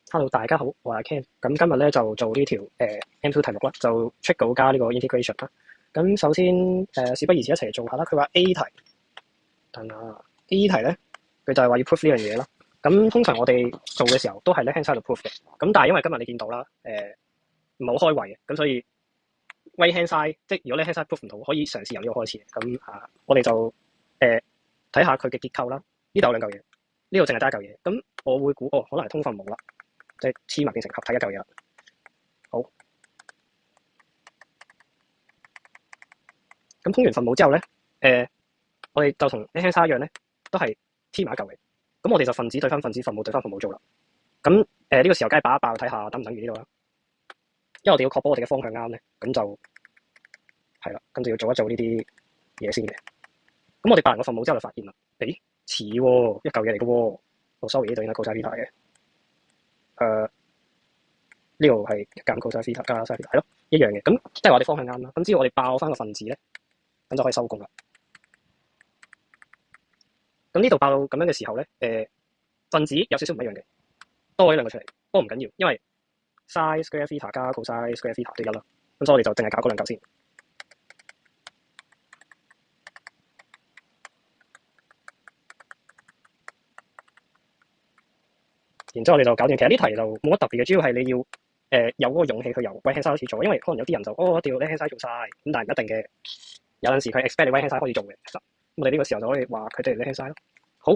Hello，大家好，我係 Ken。咁今日咧就做呢條M2 題目啦，就 check 稿加呢個 integration 啦。咁首先事不宜遲一齊做下啦。佢話 A 題，等下 A 題咧，佢就係話要 prove 呢樣嘢啦。咁通常我哋做嘅時候都係 left hand side 度 prove 嘅。咁但係因為今日你見到啦，唔係好開胃嘅，咁所以 right hand side 即係如果 left hand side prove 唔到，可以嘗試由呢個開始。咁我哋就睇下佢嘅結構啦。呢度有兩嚿嘢，呢度淨係得一嚿嘢。咁我會估可能係通分母啦。即係黐埋變成合體一嚿嘢啦。好，咁通完分母之後咧，我哋就同 left hand side 一樣咧，都係黐埋一嚿嘅。咁我哋就分子對分分子，分母對分分母做啦。咁呢個時候梗係爆一爆睇下等唔等於呢度啦。因為我哋要確保我哋嘅方向啱咧，咁就係啦，咁就要做一做呢啲嘢先嘅。咁我哋爆完個分母之後就發現啦，似喎，一嚿嘢嚟嘅喎。sorry 呢度應該 cos theta 嘅。呢度係減 cos theta 加 sin theta 係咯，一樣嘅。咁即係我哋方向啱啦。咁只要我哋爆翻個分子咧，咁就可以收工啦。咁呢度爆到咁樣嘅時候咧，分子有少少唔一樣嘅，多咗兩個出嚟，不過唔緊要，因為 sin square theta 加 cos square theta 都一啦。咁所以我哋就淨係搞嗰兩嚿先。然之後我哋就搞掂。其實呢題就冇乜特別嘅，主要係你要有嗰個勇氣去由 right hand side 開始做，因為可能有啲人就一定要 left hand side 做晒，咁但係唔一定嘅。有陣時佢 expect 你 right hand side 開始做嘅，其實我哋呢個時候就可以話佢哋 left hand side 咯。好。